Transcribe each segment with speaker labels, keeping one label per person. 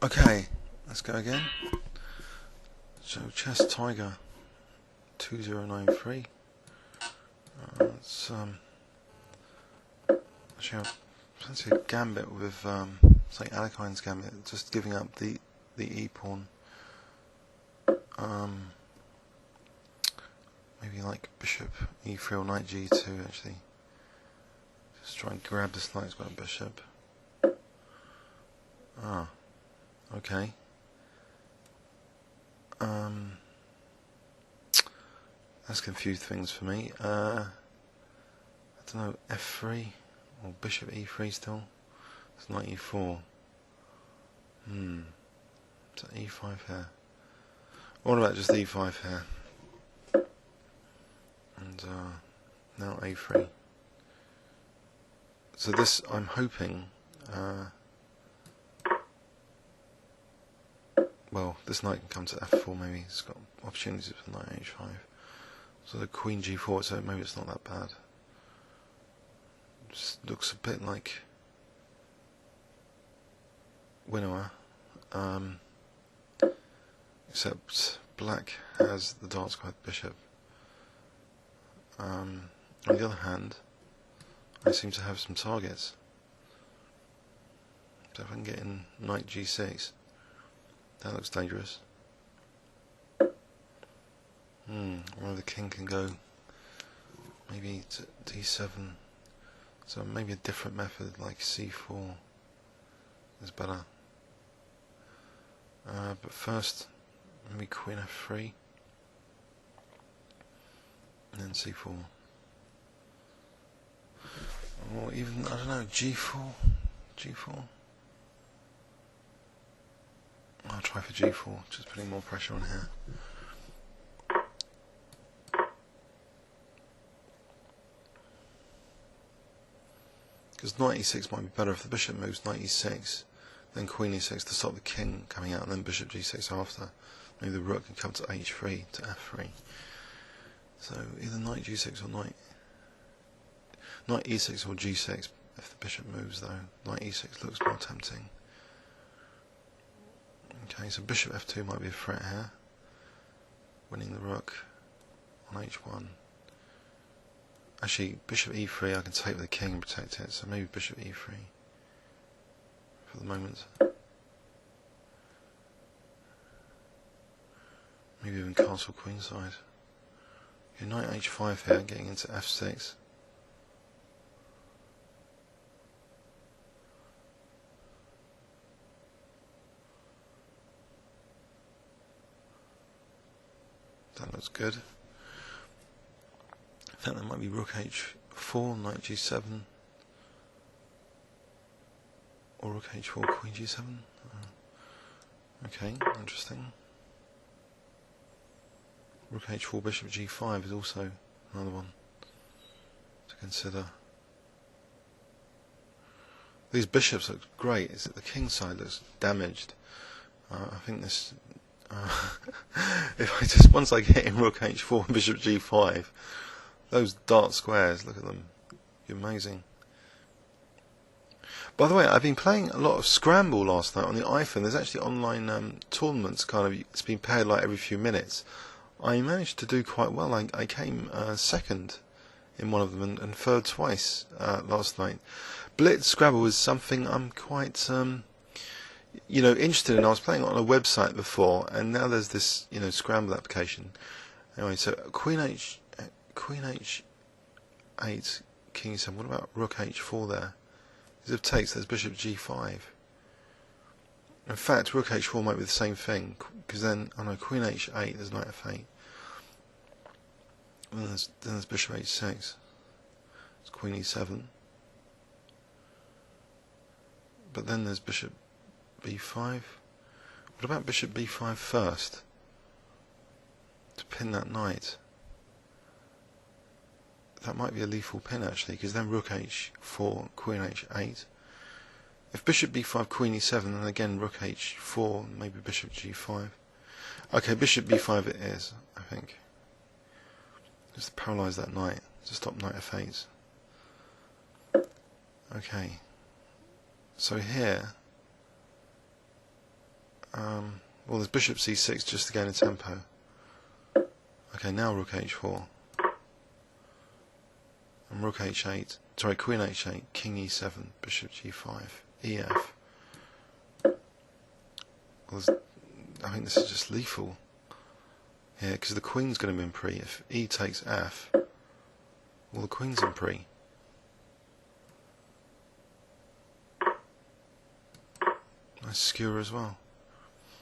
Speaker 1: Okay, let's go again. So Chesstiger64 let's actually I fancy a gambit with say Alekhine's gambit, just giving up the E pawn. Maybe like bishop E3 or knight G2 actually. Just try and grab this knight, it's got a bishop. Ah, okay. That's confused things for me. I don't know, F3 or bishop E3 still. It's knight E4. So E5 here. What about just E5 here? And now A3. So this, I'm hoping, well, this knight can come to F4 maybe. It's got opportunities for knight H5. So the queen G4, so maybe it's not that bad. Just looks a bit like Winawer, except black has the dark square bishop. On the other hand, I seem to have some targets. So if I can get in knight G6, that looks dangerous. Or the king can go maybe to D7. So maybe a different method like C4 is better. But first, maybe queen F3, and then C4. Or even, I don't know, G4. I'll try for G4, just putting more pressure on here. Because knight E6 might be better if the bishop moves knight E6, then queen E6 to stop the king coming out, and then bishop G6 after. Maybe the rook can come to H3 to F3. So either knight G6 or knight E6 or G6 if the bishop moves though. Knight E6 looks more tempting. Okay, so bishop F2 might be a threat here. Winning the rook on H1. Actually, bishop E3 I can take with the king and protect it, so maybe bishop E3 for the moment. Maybe even castle queenside. Okay, knight H5 here, getting into F6. That looks good. I think that might be rook H4, knight G7, or rook H4, queen G7. Okay, interesting. Rook H4, bishop G5 is also another one to consider. These bishops look great. It's that the king side looks damaged. I think this. If I just once I get in rook H4 and bishop G5, those dark squares, look at them, amazing. By the way, I've been playing a lot of Scramble last night on the iPhone. There's actually online tournaments, kind of, it's been paired like every few minutes. I managed to do quite well. I came second in one of them and third twice last night. Blitz Scrabble is something I'm quite interested in. I was playing it on a website before, and now there's this Scramble application. Anyway, so queen H8, king E7. What about rook H4 there? Because if it takes, there's bishop G5. In fact, rook H4 might be the same thing, because then, queen H8, there's knight F8. And then there's bishop H6. It's queen E7. But then there's bishop B5. What about bishop B5 first? To pin that knight. That might be a lethal pin actually, because then rook H4, queen H8. If bishop B5, queen E7, then again rook H4, maybe bishop G5. Okay, bishop B5 it is, I think. Just to paralyse that knight, to stop knight F8. Okay. So here, Well, there's bishop c6 just to gain a tempo. Okay, now rook h4. And rook h8. Sorry, queen h8, king e7, bishop g5, ef. Well, I think this is just lethal. Yeah, because the queen's going to be in pre. If e takes f, well, the queen's in pre. Nice skewer as well.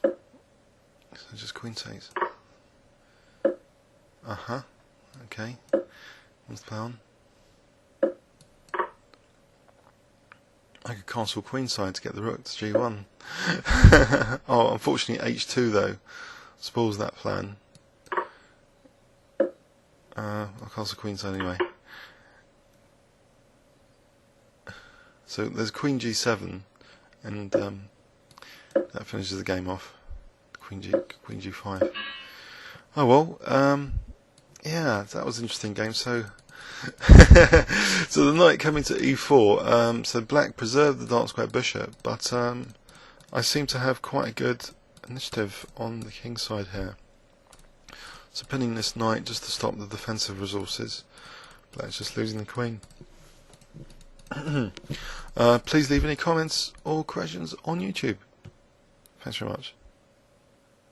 Speaker 1: So just queen takes. Okay. What's the plan? I could castle queenside to get the rook to g1. Oh, unfortunately h2 though spoils that plan. I'll castle queenside anyway. So there's queen g7, and that finishes the game off. Queen g5. Oh well, yeah, that was an interesting game. So, so the knight coming to e4. So black preserved the dark square bishop, but I seem to have quite a good initiative on the king side here. So pinning this knight just to stop the defensive resources. Black's just losing the queen. Please leave any comments or questions on YouTube. Thanks very much.